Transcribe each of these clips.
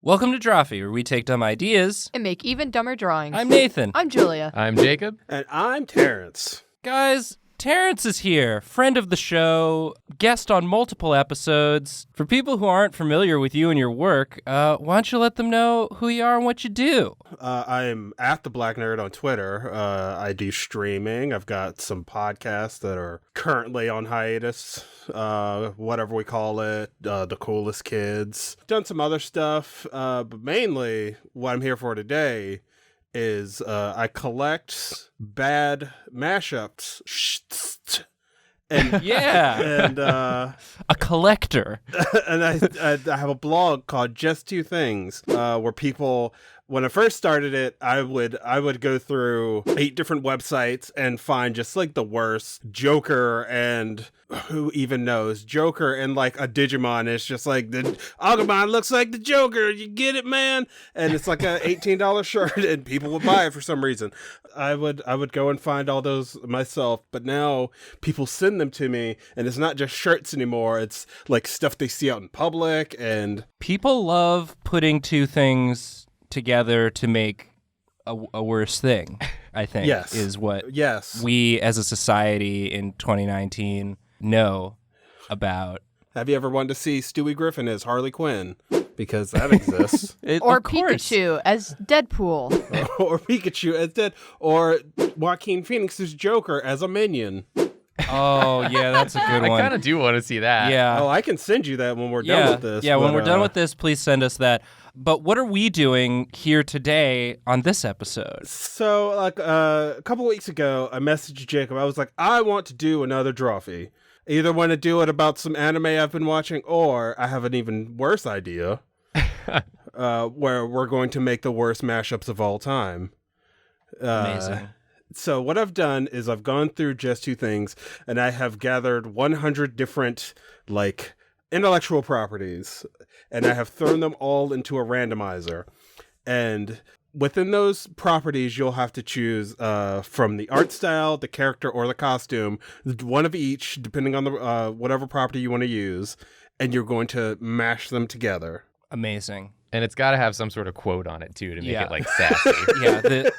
Welcome to Drawfee, where we take dumb ideas and make even dumber drawings. I'm Nathan. I'm Julia. I'm Jacob. And I'm Terence. Guys, Terence is here, friend of the show, guest on multiple episodes. For people who aren't familiar with you and your work, why don't you let them know who you are and what you do? I'm at the Black Nerd on Twitter. I do streaming. I've got some podcasts that are currently on hiatus, whatever we call it, The Coolest Kids. Done some other stuff, but mainly what I'm here for today is I collect bad mashups. And Yeah. and A collector. and I have a blog called Just Two Things, where people, when I first started it, I would go through 8 different websites and find just like the worst. Joker, and who even knows? Joker and like a Digimon is just like, the Agumon looks like the Joker. You get it, man? And it's like a $18 shirt, and people would buy it for some reason. I would go and find all those myself, but now people send them to me, and it's not just shirts anymore. It's like stuff they see out in public, and People love putting two things together to make a worse thing, I think, Yes. is what yes. we as a society in 2019 know about. Have you ever wanted to see Stewie Griffin as Harley Quinn? Because that exists. Or Of course. Pikachu as Deadpool. Or Pikachu as dead. Or Joaquin Phoenix's Joker as a minion. Oh, yeah, that's a good I one. kind of do want to see that. Yeah. Oh, I can send you that when we're done with this. Yeah, when but, we're done with this, please send us that. But what are we doing here today on this episode? So, like, a couple weeks ago, I messaged Jacob. I was like, I want to do another Drawfee. Either want to do it about some anime I've been watching, or I have an even worse idea. Where we're going to make the worst mashups of all time. Amazing. So what I've done is I've gone through Just Two Things, and I have gathered 100 different, like, intellectual properties, and I have thrown them all into a randomizer. And within those properties, you'll have to choose from the art style, the character, or the costume, one of each, depending on the whatever property you want to use, and you're going to mash them together. Amazing. And it's got to have some sort of quote on it, too, to make Yeah. it, like, sassy. Yeah,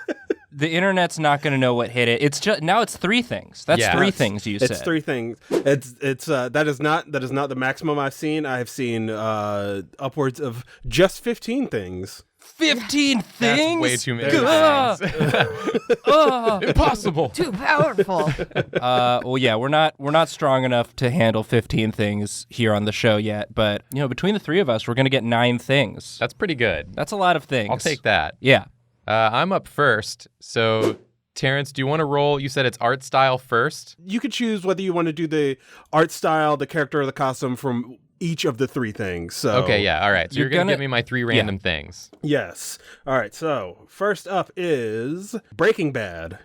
the internet's not going to know what hit it. It's just now it's 3 things. That's Yeah. 3 things you said. It's 3 things. It's that is not the maximum I've seen. I have seen upwards of just 15 things. 15 That's things? way too many Ugh. things. Impossible. Too powerful. Well, yeah, we're not strong enough to handle 15 things here on the show yet, but you know, between the 3 of us, we're going to get 9 things. That's pretty good. That's a lot of things. I'll take that. Yeah. I'm up first. So, Terrence, do you want to roll? You said it's art style first? You could choose whether you want to do the art style, the character, or the costume from each of the 3 things. So Okay, yeah, all right. So you're going to give me my 3 random things. Yes. All right. So first up is Breaking Bad.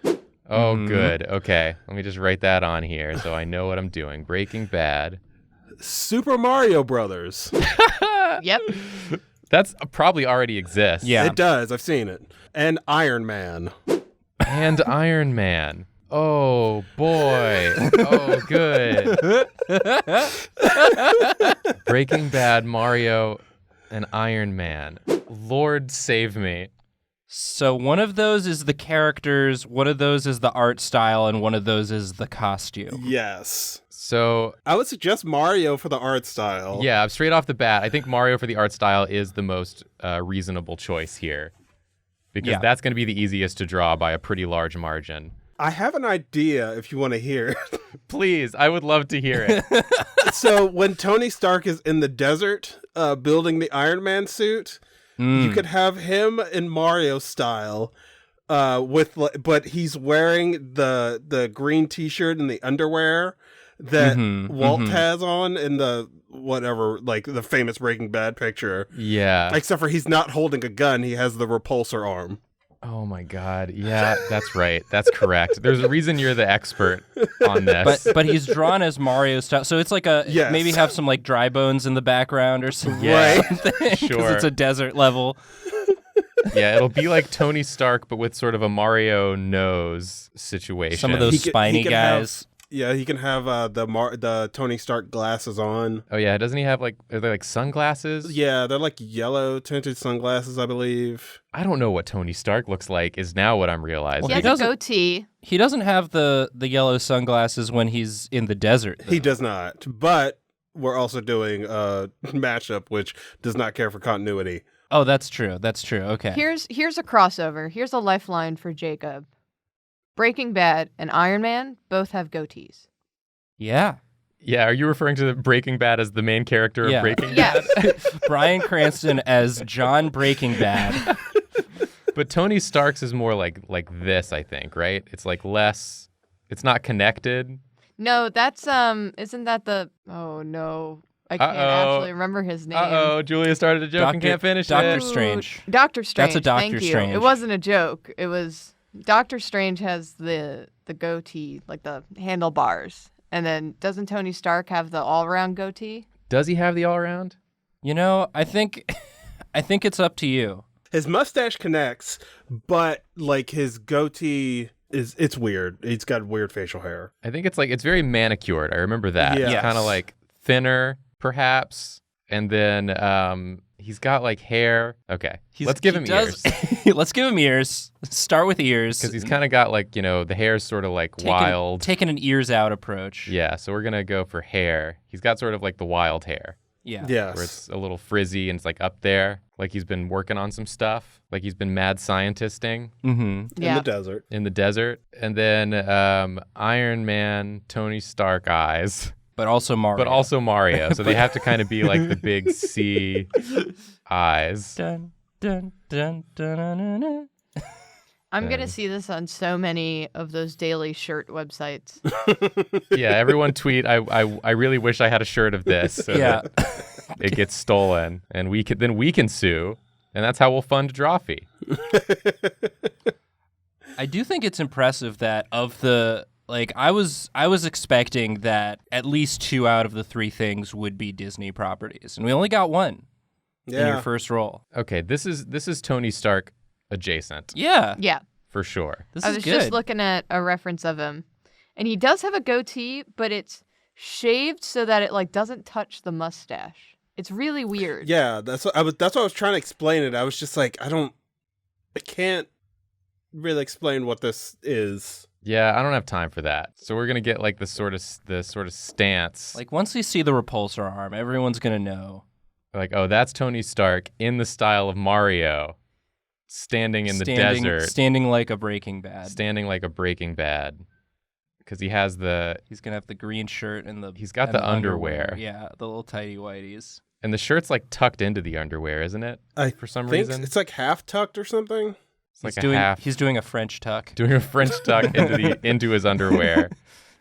Oh, good. Okay. Let me just write that on here so I know what I'm doing. Breaking Bad. Super Mario Brothers. Yep. That's probably already exists. Yeah. It does. I've seen it. And Iron Man. And Iron Man. Oh, boy. Oh, good. Breaking Bad, Mario, and Iron Man. Lord save me. So one of those is the characters, one of those is the art style, and one of those is the costume. Yes. So, I would suggest Mario for the art style. yeah, straight off the bat, I think Mario for the art style is the most reasonable choice here. Because that's going to be the easiest to draw by a pretty large margin. I have an idea if you want to hear it. Please, I would love to hear it. So when Tony Stark is in the desert building the Iron Man suit, you could have him in Mario style, but he's wearing the green T-shirt and the underwear that Walt has on in the whatever, like the famous Breaking Bad picture. Yeah. Except for he's not holding a gun; he has the repulsor arm. Oh my God. Yeah, that's right. That's correct. There's a reason you're the expert on this. But he's drawn as Mario style, so it's like Yes. maybe have some like dry bones in the background or something. Yeah, Because sure. it's a desert level. Yeah, it'll be like Tony Stark, but with sort of a Mario nose situation. Some of those spiny could guys. Yeah, he can have the Tony Stark glasses on. Oh yeah, doesn't he have are they like sunglasses? Yeah, they're like yellow tinted sunglasses, I believe. I don't know what Tony Stark looks like is now what I'm realizing. He has a goatee. He doesn't have the yellow sunglasses when he's in the desert, though. He does not. But we're also doing a mashup, which does not care for continuity. Oh, that's true. That's true. Okay. Here's a crossover. Here's a lifeline for Jacob. Breaking Bad and Iron Man both have goatees. Yeah. Yeah, are you referring to Breaking Bad as the main character of Breaking Bad? Yes. Bryan Cranston as John Breaking Bad. But Tony Stark's is more like this, I think, right? It's like less, it's not connected. No, that's isn't that the oh no. I can't actually remember his name. Uh-oh, Julia started a joke and can't finish Doctor it. Strange. Doctor Strange. That's a Doctor Thank you. Strange. It wasn't a joke. It was Doctor Strange has the goatee, like the handlebars. And then doesn't Tony Stark have the all-around goatee? Does he have the all-around? You know, I think it's up to you. His mustache connects, but like his goatee it's weird. He's got weird facial hair. I think it's very manicured. I remember that. Yes. It's kind of like thinner, perhaps. And then he's got like hair. Okay, let's give him ears. Let's give him ears. Start with ears. Because he's kind of got like, the hair's sort of like wild. Taking an ears out approach. Yeah, so we're going to go for hair. He's got sort of like the wild hair. Yeah. Yes. Where it's a little frizzy and it's like up there. Like he's been working on some stuff. Like he's been mad scientisting. Mm-hmm. Yeah. In the desert. And then Iron Man, Tony Stark eyes. But also Mario. So they have to kind of be like the big C eyes. Dun, dun, dun, dun, dun, dun, dun. I'm going to see this on so many of those daily shirt websites. Yeah, everyone tweet, I really wish I had a shirt of this. So that it gets stolen. And we can sue. And that's how we'll fund Drawfee. I do think it's impressive that of the... Like, I was expecting that at least 2 out of the 3 things would be Disney properties. And we only got 1 in your first roll. Okay, this is Tony Stark adjacent. Yeah. Yeah. For sure. This I is was good. just looking at a reference of him. And he does have a goatee, but it's shaved so that it like doesn't touch the mustache. It's really weird. Yeah, that's what I was trying to explain it. I was just like, I can't really explain what this is. Yeah, I don't have time for that. So we're gonna get like the sort of stance. Like, once you see the repulsor arm, everyone's going to know. Like, oh, that's Tony Stark in the style of Mario, standing in the desert. Standing like a Breaking Bad. Standing like a Breaking Bad. Because he has He's going to have the green shirt and He's got the underwear. Yeah, the little tighty whities. And the shirt's like tucked into the underwear, isn't it? For some reason. It's like half tucked or something. It's He's doing a French tuck. Doing a French tuck into his underwear.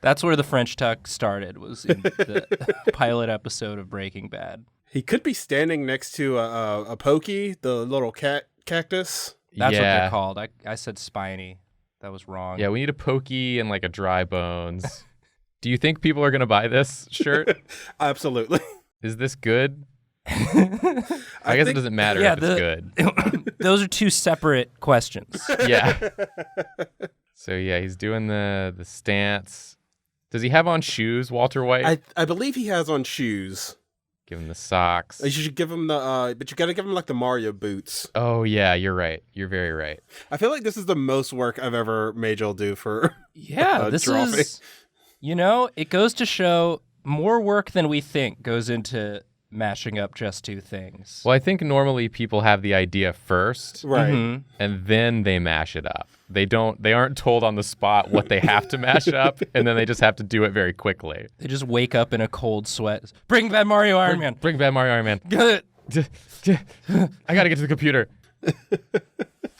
That's where the French tuck started, was in the pilot episode of Breaking Bad. He could be standing next to a pokey, the little cactus. That's what they're called. I said spiny. That was wrong. Yeah, we need a pokey and like a dry bones. Do you think people are going to buy this shirt? Absolutely. Is this good? I guess it doesn't matter if it's good. Those are 2 separate questions. Yeah. So yeah, he's doing the stance. Does he have on shoes, Walter White? I believe he has on shoes. Give him the socks. You should give him but you got to give him like the Mario boots. Oh yeah, you're right. You're very right. I feel like this is the most work I've ever made Joel do for. Yeah, this Drawfee. is. It goes to show more work than we think goes into mashing up just 2 things. Well, I think normally people have the idea first, Right. Mm-hmm. and then they mash it up. They aren't told on the spot what they have to mash up, and then they just have to do it very quickly. They just wake up in a cold sweat. Bring back Mario Iron Man. Bring back Mario Iron Man. I gotta get to the computer.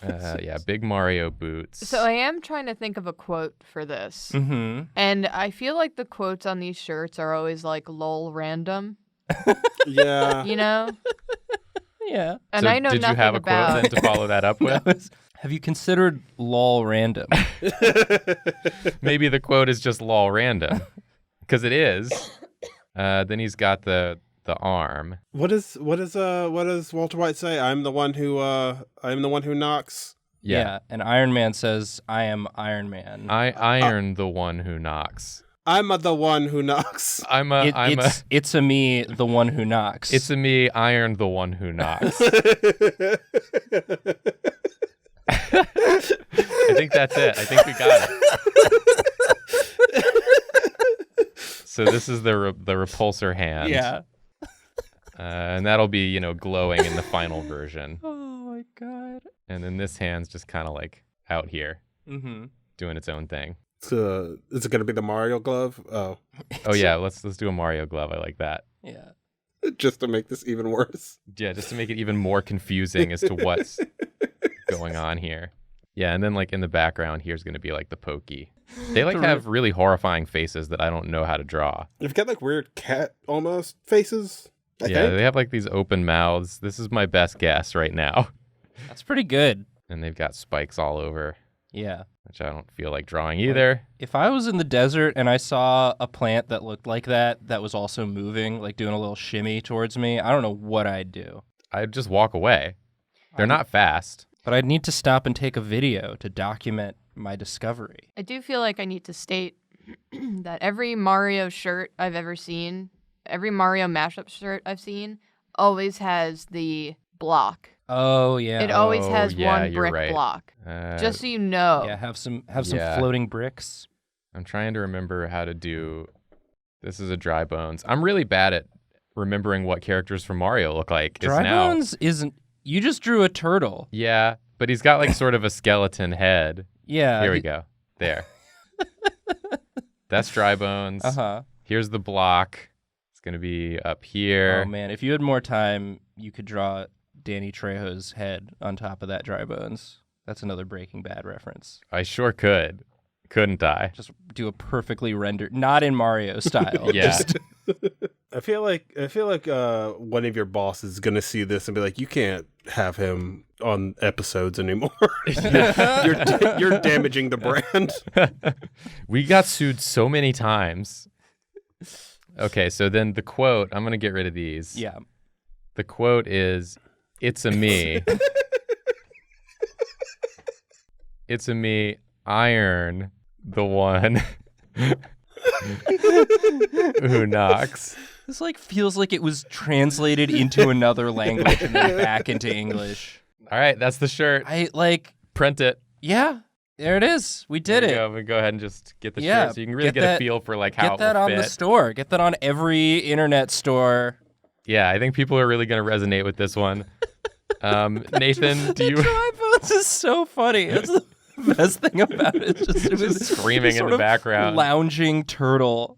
Yeah, big Mario boots. So I am trying to think of a quote for this. Mm-hmm. And I feel like the quotes on these shirts are always like lol random. Yeah. You know? Yeah. And So I know did nothing you have a about quote then to follow that up with? Have you considered lol random? Maybe the quote is just lol random, because it is. Then he's got the arm. What does Walter White say? I'm the one who knocks. Yeah. And Iron Man says, I am Iron Man. I iron the one who knocks. I'm the one who knocks. It's a me, the one who knocks. It's a me, Iron, the one who knocks. I think that's it. I think we got it. So this is the repulsor hand. Yeah. And that'll be, glowing in the final version. Oh my god. And then this hand's just kind of like out here, Mm-hmm. doing its own thing. So is it going to be the Mario glove? Oh, Yeah, let's do a Mario glove. I like that. Yeah. just to make this even worse. Yeah, just to make it even more confusing as to what's going on here. Yeah, and then like in the background here's going to be like the pokey. They like have really horrifying faces that I don't know how to draw. They've got like weird cat almost faces. I think. They have like these open mouths. This is my best guess right now. That's pretty good. And they've got spikes all over. Yeah. Which I don't feel like drawing either. If I was in the desert and I saw a plant that looked like that was also moving, like doing a little shimmy towards me, I don't know what I'd do. I'd just walk away. They're not fast. But I'd need to stop and take a video to document my discovery. I do feel like I need to state that every Mario shirt I've ever seen, every Mario mashup shirt I've seen, always has the block. Oh, yeah. It always has one you're brick right. block. Just so you know. Yeah, have some floating bricks. I'm trying to remember how to do... This is a Dry Bones. I'm really bad at remembering what characters from Mario look like. Dry Bones isn't... You just drew a turtle. Yeah, but he's got like sort of a skeleton head. Yeah. Here we go. There. That's Dry Bones. Uh-huh. Here's the block. It's going to be up here. Oh, man. If you had more time, you could draw Danny Trejo's head on top of that Dry Bones. That's another Breaking Bad reference. I sure could. Couldn't I? Just do a perfectly rendered, not in Mario style. Yeah. I feel like one of your bosses is gonna see this and be like, "You can't have him on episodes anymore. you're damaging the brand." We got sued so many times. Okay, so then the quote, I'm gonna get rid of these. Yeah. The quote is, "It's a me. It's a me, Iron, the one who knocks." This like feels like it was translated into another language and then back into English. All right, that's the shirt. Print it. Yeah, there it is. We did it. I'm gonna go ahead and just get the shirt so you can really get a feel for like how get that it will on fit. the store. Get that on every internet store. Yeah, I think people are really gonna resonate with this one. Nathan, do you? Dry Bones is so funny. That's the best thing about it. It was screaming in the background, lounging turtle.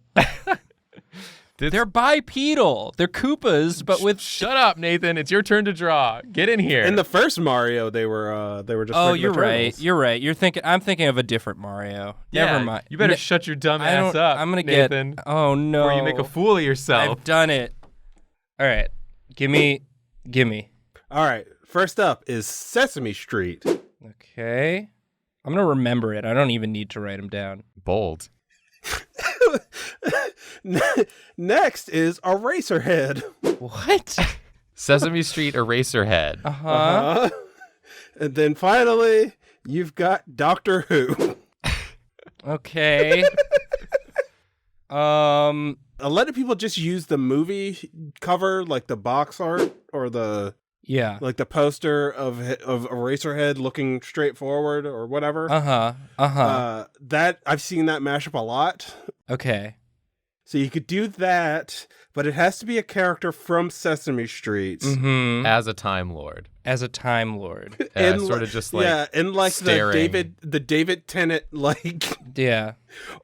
They're bipedal. They're Koopas, but with... Shut up, Nathan. It's your turn to draw. Get in here. In the first Mario, they were just. Oh, regular you're right. turtles. You're right. I'm thinking of a different Mario. Yeah, Never mind. You better shut your dumb ass up. I'm gonna Nathan, get. Oh no. Or you make a fool of yourself. I've done it. All right. Gimme. All right. First up is Sesame Street. Okay. I'm gonna remember it. I don't even need to write them down. Bold. Next is Eraserhead. What? Sesame Street Eraserhead. Uh-huh. And then finally, you've got Doctor Who. Okay. A lot of people just use the movie cover, like the box art or the like the poster of Eraserhead looking straight forward or whatever. That I've seen that mashup a lot. Okay. So you could do that, but it has to be a character from Sesame Street. Mm-hmm. As a Time Lord. And sort of just like and like staring. the David Tennant like Yeah.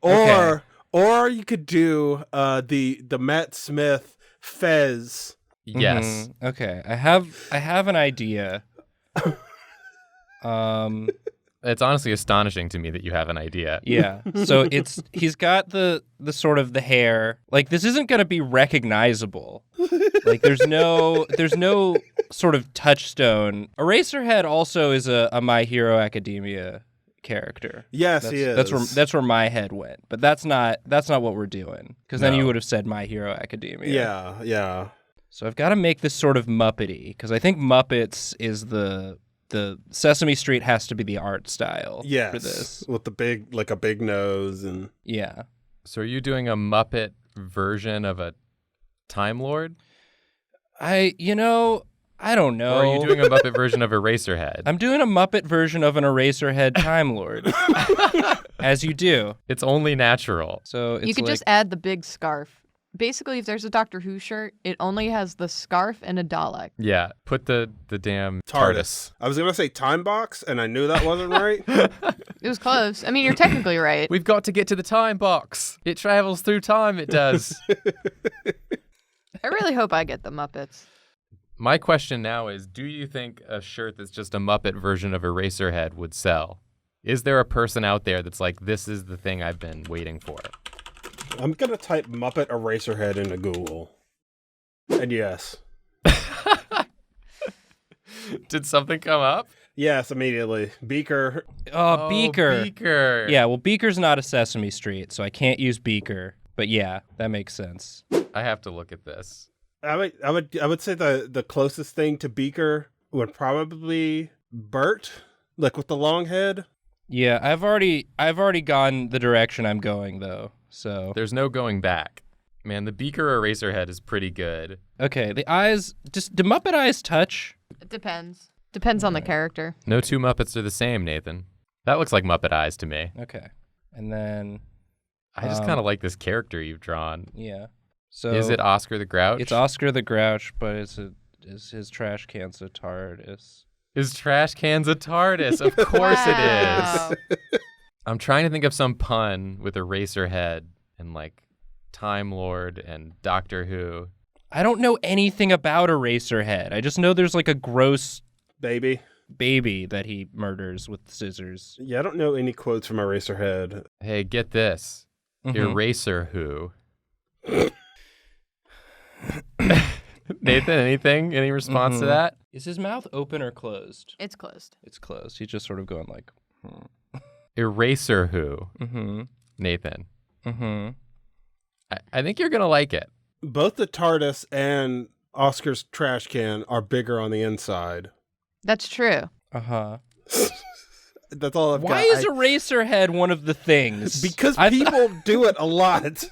Or you could do the Matt Smith Fez. Yes. Mm-hmm. Okay. I have an idea. It's honestly astonishing to me that you have an idea. Yeah. So he's got the sort of the hair. Like this isn't going to be recognizable. Like there's no sort of touchstone. Eraserhead also is a My Hero Academia character. Yes, he is. That's where my head went. But that's not what we're doing, because then you would have said My Hero Academia. Yeah. So I've got to make this sort of Muppety, because I think Muppets is the Sesame Street has to be the art style for this. With the big, like a big nose and... Yeah. So are you doing a Muppet version of a Time Lord? I don't know. Or are you doing a Muppet version of Eraserhead? I'm doing a Muppet version of an Eraserhead Time Lord. As you do. It's only natural. So it's You could like, just add the big scarf. Basically, if there's a Doctor Who shirt, it only has the scarf and a Dalek. Yeah, put the damn TARDIS. I was going to say time box, and I knew that wasn't right. It was close. I mean, you're technically right. We've got to get to the time box. It travels through time, it does. I really hope I get the Muppets. My question now is, do you think a shirt that's just a Muppet version of Eraserhead would sell? Is there a person out there that's like, this is the thing I've been waiting for? I'm going to type Muppet Eraserhead into Google. And yes. Did something come up? Yes, immediately. Beaker. Oh, Beaker. Beaker. Yeah, well, Beaker's not a Sesame Street, so I can't use Beaker. But yeah, that makes sense. I have to look at this. I would say the closest thing to Beaker would probably Bert, like with the long head. Yeah, I've already gone the direction I'm going though. So There's no going back. Man, the Beaker Eraserhead is pretty good. okay, the eyes, just do Muppet eyes touch? It depends. Depends on the character. No two Muppets are the same, Nathan. That looks like Muppet eyes to me. Okay, and then I just kind of like this character you've drawn. yeah. So Is it Oscar the Grouch? It's Oscar the Grouch, but is his trash can so TARDIS? His trash can's a TARDIS. Of course Wow. it is. I'm trying to think of some pun with Eraserhead and like Time Lord and Doctor Who. I don't know anything about Eraserhead. I just know there's like a gross Baby. baby that he murders with scissors. Yeah, I don't know any quotes from Eraserhead. Hey, get this. Mhm. Eraser Who. Nathan, anything? Any response to that? Is his mouth open or closed? It's closed. It's closed. He's just sort of going like, Eraser Who. mm-hmm, Nathan. mm-hmm. I think you're going to like it. Both the TARDIS and Oscar's trash can are bigger on the inside. That's true. Uh-huh. That's all I've got. Why is Eraserhead one of the things? Because people do it a lot.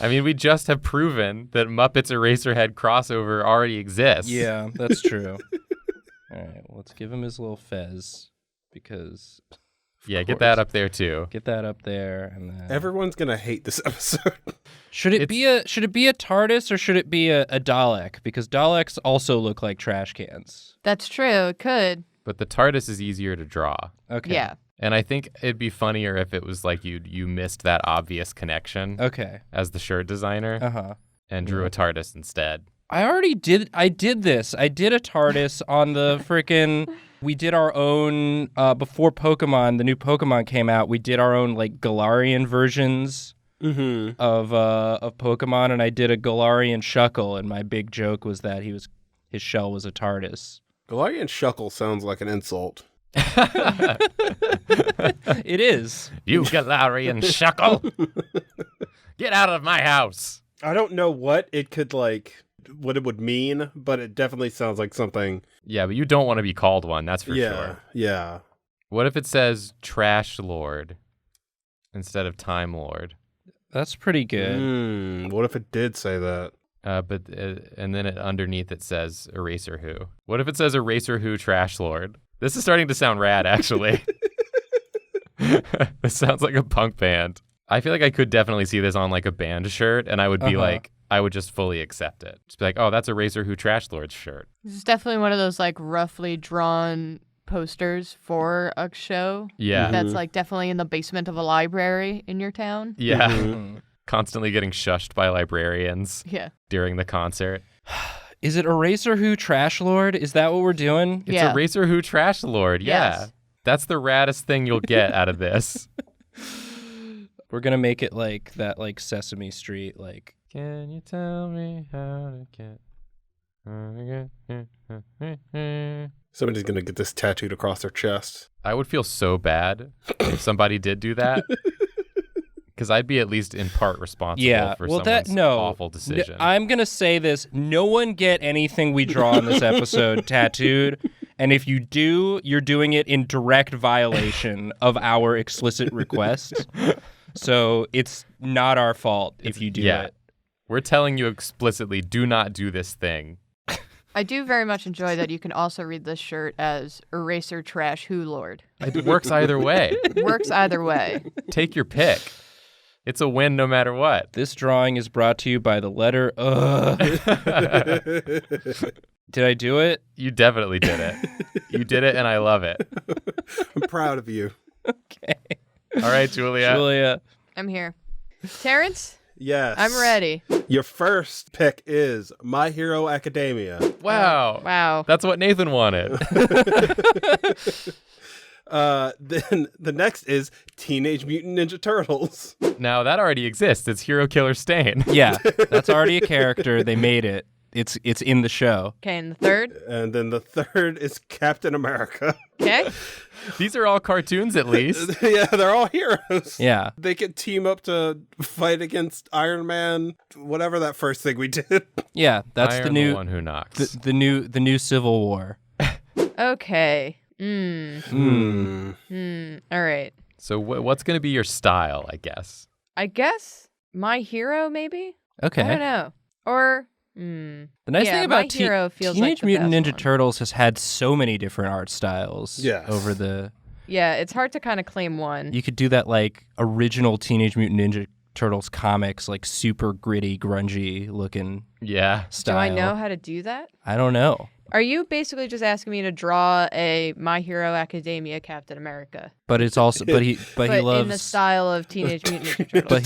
I mean, we just have proven that Muppets Eraserhead crossover already exists. Yeah, that's true. All right, well, let's give him his little fez because Yeah, get that up there too. get that up there, and then Everyone's gonna hate this episode. should it be a TARDIS or should it be a Dalek? Because Daleks also look like trash cans. That's true. It could. But the TARDIS is easier to draw. Okay. Yeah. And I think it'd be funnier if it was like you missed that obvious connection Okay. as the shirt designer Uh-huh. and drew a TARDIS instead. I did this. I did a TARDIS on the frickin' we did our own before Pokemon, the new Pokemon came out, we did our own like Galarian versions of Pokemon, and I did a Galarian Shuckle, and my big joke was that his shell was a TARDIS. Galarian Shuckle sounds like an insult. It is. You Galarian Shuckle! Get out of my house! I don't know what it would mean, but it definitely sounds like something. Yeah, but you don't want to be called one, that's for sure. Yeah. What if it says Trash Lord instead of Time Lord? That's pretty good. What if it did say that? And then underneath it says Eraser Who. What if it says Eraser Who Trash Lord? This is starting to sound rad, actually. This sounds like a punk band. I feel like I could definitely see this on like a band shirt, and I would be like, I would just fully accept it. Just be like, oh, that's Eraser Who Trash Lord's shirt. This is definitely one of those like roughly drawn posters for a show. Yeah. That's like definitely in the basement of a library in your town. Yeah. Constantly getting shushed by librarians Yeah. during the concert. Is it Eraser Who Trash Lord? Is that what we're doing? It's Yeah. Eraser Who Trash Lord. Yeah. Yes. That's the raddest thing you'll get out of this. We're gonna make it like that, like Sesame Street, like. Can you tell me how to get... Somebody's gonna get this tattooed across their chest. I would feel so bad if somebody did do that. Because I'd be at least in part responsible for someone's awful decision. I'm going to say this. No one get anything we draw in this episode tattooed. And if you do, you're doing it in direct violation of our explicit request. So it's not our fault if you do it. We're telling you explicitly, do not do this thing. I do very much enjoy that you can also read this shirt as Eraser Trash Who Lord. It works either way. Works either way. Take your pick. It's a win no matter what. This drawing is brought to you by the letter Did I do it? You definitely did it. You did it, and I love it. I'm proud of you. Okay. All right, Julia. I'm here. Terrence? Yes. I'm ready. Your first pick is My Hero Academia. Wow. Wow. That's what Nathan wanted. Then the next is Teenage Mutant Ninja Turtles. Now, that already exists. It's Hero Killer Stain. Yeah, that's already a character. They made it. It's in the show. Okay, and the third? And then the third is Captain America. Okay. These are all cartoons, at least. Yeah, they're all heroes. Yeah. They can team up to fight against Iron Man, whatever that first thing we did. Yeah, that's Iron the new one who knocks. the new Civil War. Okay. All right. So what's going to be your style, I guess? I guess My Hero, maybe? Okay. I don't know. Or... The nice thing My about Hero feels Teenage like the Mutant best Ninja one. Turtles has had so many different art styles over the... Yeah, it's hard to kind of claim one. You could do that like original Teenage Mutant Ninja Turtles comics, like super gritty, grungy looking style. Do I know how to do that? I don't know. Are you basically just asking me to draw a My Hero Academia Captain America? But it's also but he loves in the style of Teenage Mutant Ninja Turtles. but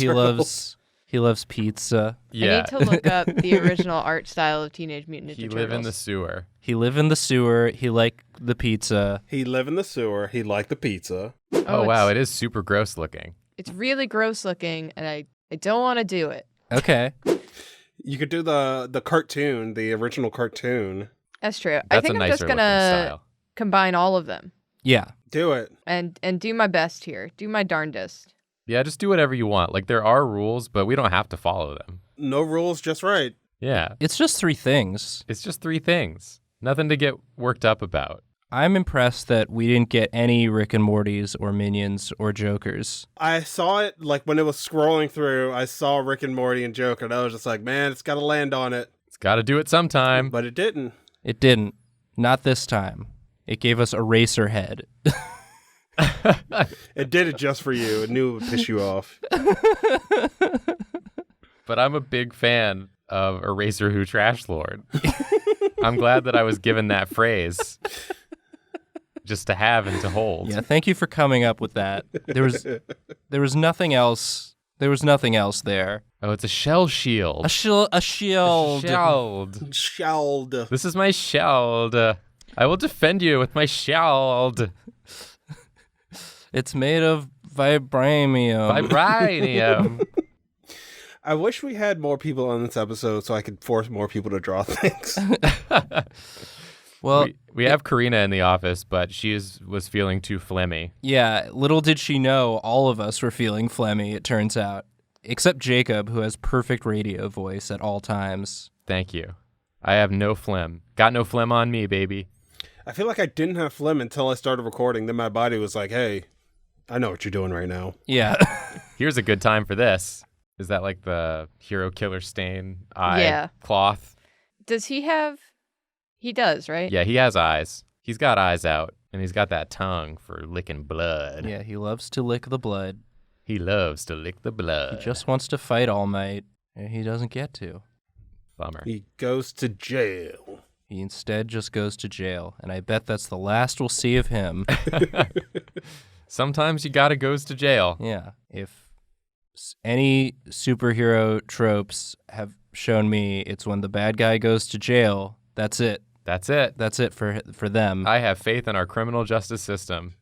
he loves pizza. Yeah. I need to look up the original art style of Teenage Mutant Ninja Turtles. He live in the sewer. He live in the sewer. He like the pizza. He live in the sewer. He liked the pizza. Oh wow, it is super gross looking. It's really gross looking, and I don't want to do it. Okay. You could do the cartoon, the original cartoon. That's true. That's I think a I'm nicer just looking gonna style. combine all of them Yeah. Do it. and do my best here. Do my darndest. Yeah, just do whatever you want. Like, there are rules, but we don't have to follow them. No rules, just right. Yeah. It's just 3 things. It's just 3 things. Nothing to get worked up about. I'm impressed that we didn't get any Rick and Mortys or Minions or Jokers. I saw it, like, when it was scrolling through, I saw Rick and Morty and Joker, and I was just like, man, it's got to land on it. It's got to do it sometime. But it didn't. It didn't. Not this time. It gave us Eraserhead. It did it just for you. It knew it would piss you off. But I'm a big fan of Eraser Who Trash Lord. I'm glad that I was given that phrase just to have and to hold. Yeah, thank you for coming up with that. There was nothing else. There was nothing else there. Oh, it's a shell shield. A shield. Shield. Shield. This is my shield. I will defend you with my shield. It's made of vibranium. Vibranium. I wish we had more people on this episode so I could force more people to draw things. Well, we have Karina in the office, but she was feeling too phlegmy. yeah, little did she know all of us were feeling phlegmy, it turns out. Except Jacob, who has perfect radio voice at all times. Thank you. I have no phlegm. Got no phlegm on me, baby. I feel like I didn't have phlegm until I started recording. Then my body was like, hey, I know what you're doing right now. Yeah. Here's a good time for this. Is that like the Hero Killer Stain eye cloth? Does he have... He does, right? Yeah, he has eyes. He's got eyes out, and he's got that tongue for licking blood. Yeah, he loves to lick the blood. He loves to lick the blood. He just wants to fight All Might, and he doesn't get to. Bummer. He goes to jail. He instead just goes to jail, and I bet that's the last we'll see of him. Sometimes you gotta goes to jail. Yeah. If any superhero tropes have shown me, it's when the bad guy goes to jail. That's it. That's it. That's it for them. I have faith in our criminal justice system.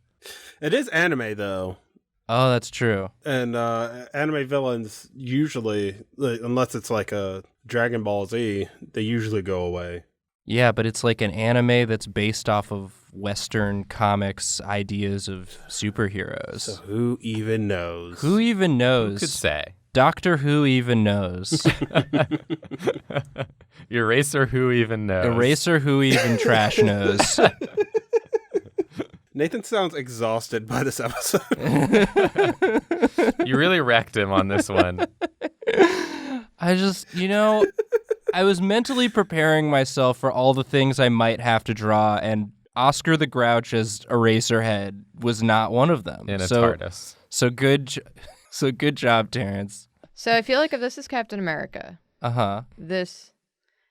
It is anime, though. Oh, that's true. And anime villains usually, like, unless it's like a Dragon Ball Z, they usually go away. Yeah, but it's like an anime that's based off of Western comics ideas of superheroes. So who even knows? Who even knows? Who could say? Doctor Who even knows. Eraser Who even knows. Eraser Who even trash knows. Nathan sounds exhausted by this episode. You really wrecked him on this one. I just, I was mentally preparing myself for all the things I might have to draw, and Oscar the Grouch as Eraserhead was not one of them. In a TARDIS. So good job, Terrence. So I feel like if this is Captain America, this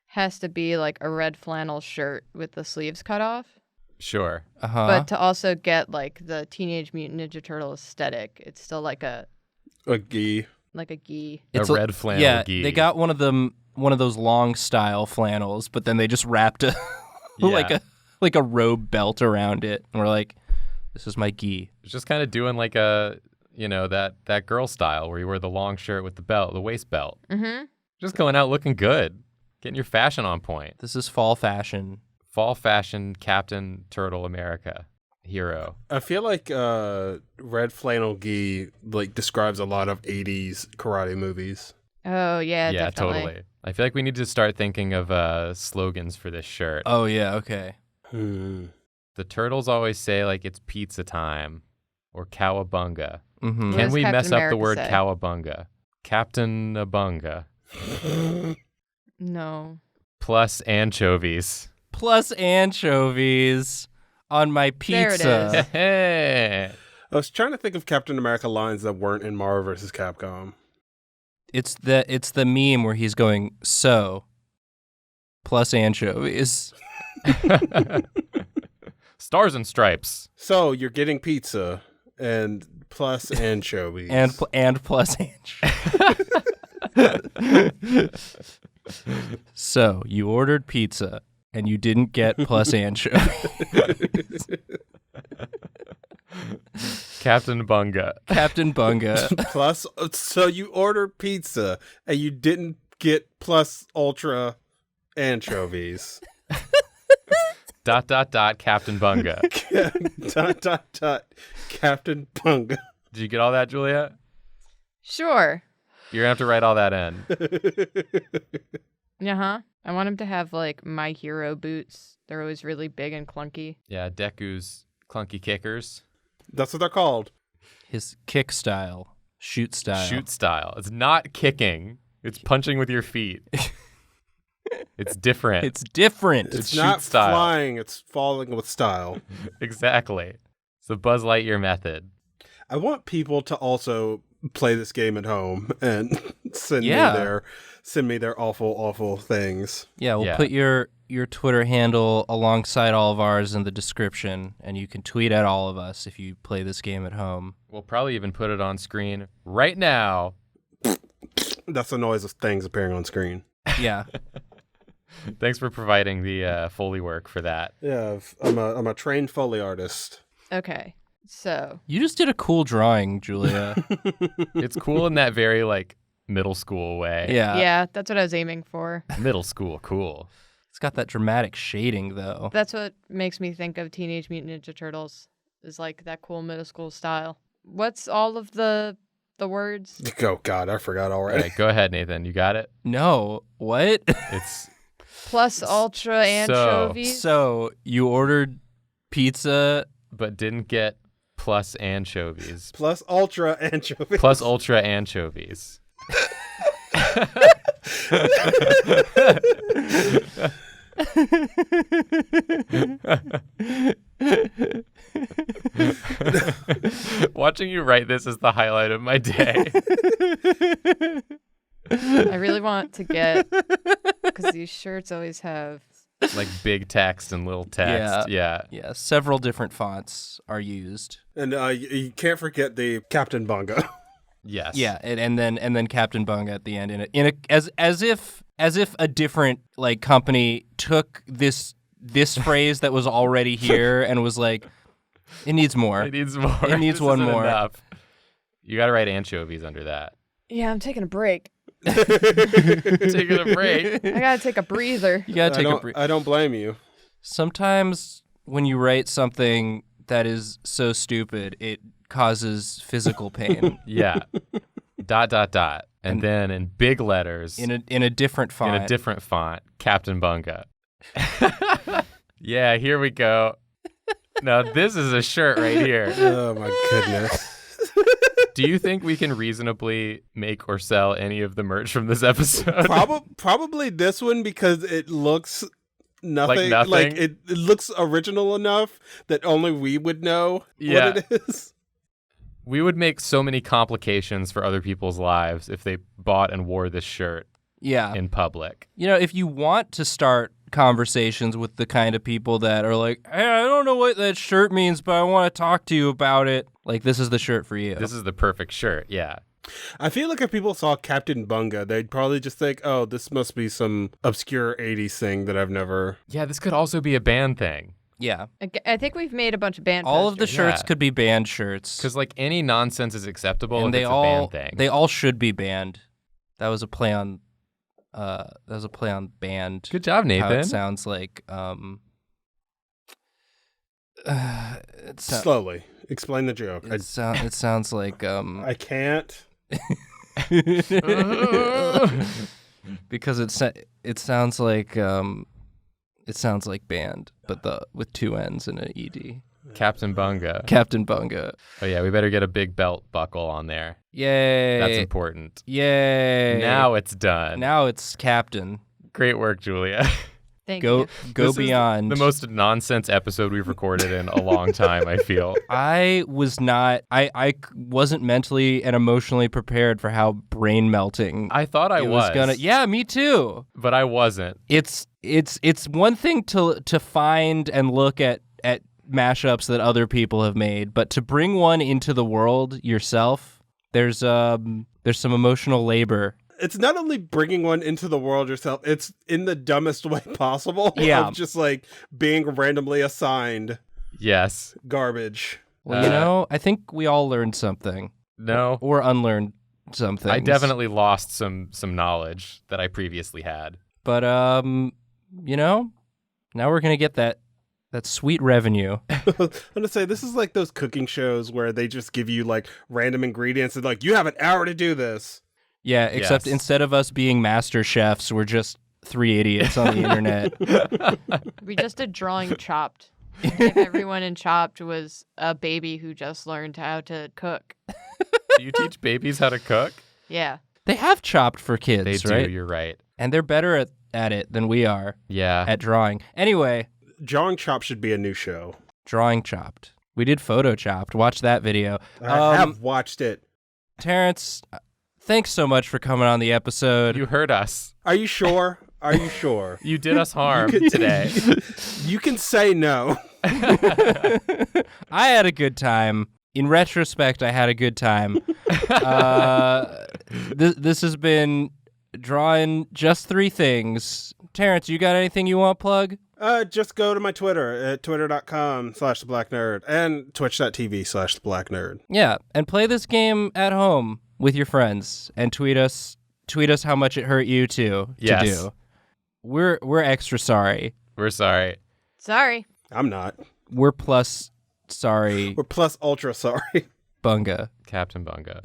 has to be like a red flannel shirt with the sleeves cut off. Sure. But to also get like the Teenage Mutant Ninja Turtle aesthetic, it's still like a gi. Like a gi. It's a red flannel gi. They got one of those long style flannels, but then they just wrapped like a robe belt around it, and we're like, this is my gi. It's just kind of doing like a that girl style where you wear the long shirt with the waist belt. Mm-hmm. Just going out looking good, getting your fashion on point. This is fall fashion. Fall fashion Captain Turtle America hero. I feel like red flannel gi like describes a lot of 80s karate movies. Oh, yeah, Yeah, definitely. totally. I feel like we need to start thinking of slogans for this shirt. Oh, yeah, okay. The turtles always say, like, it's pizza time or cowabunga. Mm-hmm. What Can does we Captain mess up the America word say? cowabunga? Captain Abunga. No. Plus anchovies. Plus anchovies on my pizza. There it Hey. I was trying to think of Captain America lines that weren't in Marvel vs. Capcom. It's the meme where he's going, so, plus anchovies. Stars and stripes. So you're getting pizza and plus anchovies. and plus anchovies. So, you ordered pizza and you didn't get plus anchovies. Captain Bunga. Captain Bunga. Plus, so you ordered pizza and you didn't get plus ultra anchovies. ... Captain Bunga. Captain Bunga. Did you get all that, Julia? Sure. You're going to have to write all that in. Uh-huh. I want him to have, like, My Hero boots. They're always really big and clunky. Yeah, Deku's clunky kickers. That's what they're called. His kick style. Shoot style. Shoot style. It's not kicking. It's punching with your feet. It's different. It's different. It's shoot not style. flying, it's falling with style. Exactly. It's the Buzz Lightyear method. I want people to also play this game at home and send me their awful things. Yeah, we'll put your Twitter handle alongside all of ours in the description, and you can tweet at all of us if you play this game at home. We'll probably even put it on screen right now. That's the noise of things appearing on screen. Yeah. Thanks for providing the Foley work for that. Yeah, I'm a trained Foley artist. Okay. So. You just did a cool drawing, Julia. It's cool in that very, like, middle school way. Yeah. Yeah, that's what I was aiming for. Middle school, cool. It's got that dramatic shading, though. That's what makes me think of Teenage Mutant Ninja Turtles, is like that cool middle school style. What's all of the words? Oh, God, I forgot already. All right, go ahead, Nathan. You got it? No. What? It's Plus ultra anchovies? So, you ordered pizza. but didn't get plus anchovies. Plus ultra anchovies. Plus ultra anchovies. Watching you write this is the highlight of my day. I really want to get, because these shirts always have Like big text and little text. Yeah. Yeah, several different fonts are used. And you can't forget the Captain Bunga. Yes. Yeah, and then Captain Bunga at the end as if a different like company took this phrase that was already here and was like, it needs more. It needs more. It needs This one isn't more. enough. You got to write anchovies under that. Yeah, I'm taking a break. Taking a break. I gotta take a breather. You gotta take a break. I don't blame you. Sometimes when you write something that is so stupid, it causes physical pain. Yeah. ... And then in big letters, in a different font. Captain Bunga. Yeah, here we go. Now this is a shirt right here. Oh my goodness. Do you think we can reasonably make or sell any of the merch from this episode? Probably this one because it looks nothing. Like nothing? Like it looks original enough that only we would know what it is. We would make so many complications for other people's lives if they bought and wore this shirt in public. You know, if you want to start conversations with the kind of people that are like, hey, I don't know what that shirt means, but I want to talk to you about it. Like, this is the shirt for you. This is the perfect shirt, yeah. I feel like if people saw Captain Bunga, they'd probably just think, oh, this must be some obscure 80s thing that I've never... Yeah, this could also be a band thing. Yeah. I think we've made a bunch of band All posters. of the shirts could be band shirts. Because, like, any nonsense is acceptable and if it's a band thing. They all should be banned. That was a play on... band. Good job, Nathan. How it sounds like... Slowly. Explain the joke. It sounds like... I can't. Because it sounds like... It sounds like band, but with two N's and an ED. Captain Bunga. Captain Bunga. Oh, yeah, we better get a big belt buckle on there. Yay. That's important. Yay. Now it's done. Now it's Captain. Great work, Julia. Thank you. Go This beyond. is the most nonsense episode we've recorded in a long time, I feel. I wasn't mentally and emotionally prepared for how brain melting I thought I was. gonna. Yeah, me too. But I wasn't. It's one thing to find and look at mashups that other people have made, but to bring one into the world yourself, there's some emotional labor. It's not only bringing one into the world yourself, it's in the dumbest way possible. Yeah. Of just like being randomly assigned Yes. garbage. Well, I think we all learned something. No. Or unlearned something. I definitely lost some knowledge that I previously had. But now we're gonna get that sweet revenue. I'm gonna say this is like those cooking shows where they just give you like random ingredients and like you have an hour to do this. Yeah, except instead of us being master chefs, we're just three idiots on the internet. We just did drawing Chopped. If everyone in Chopped was a baby who just learned how to cook. Do you teach babies how to cook? Yeah. They have Chopped for kids, They do, right? you're right. And they're better at it than we are Yeah. at drawing. Anyway, Drawing Chop should be a new show. drawing Chopped. We did photo Chopped. Watch that video. I have watched it. Terrence, thanks so much for coming on the episode. You heard us. Are you sure? Are you sure? You did us harm today. You can say no. I had a good time. In retrospect, I had a good time. This has been Drawing Just Three Things. Terrence, you got anything you want to plug? Just go to my Twitter at twitter.com/theblacknerd and twitch.tv/theblacknerd. Yeah, and play this game at home with your friends and tweet us how much it hurt you to do. We're extra sorry. We're sorry. Sorry. I'm not. We're plus sorry. We're plus ultra sorry. Bunga. Captain Bunga.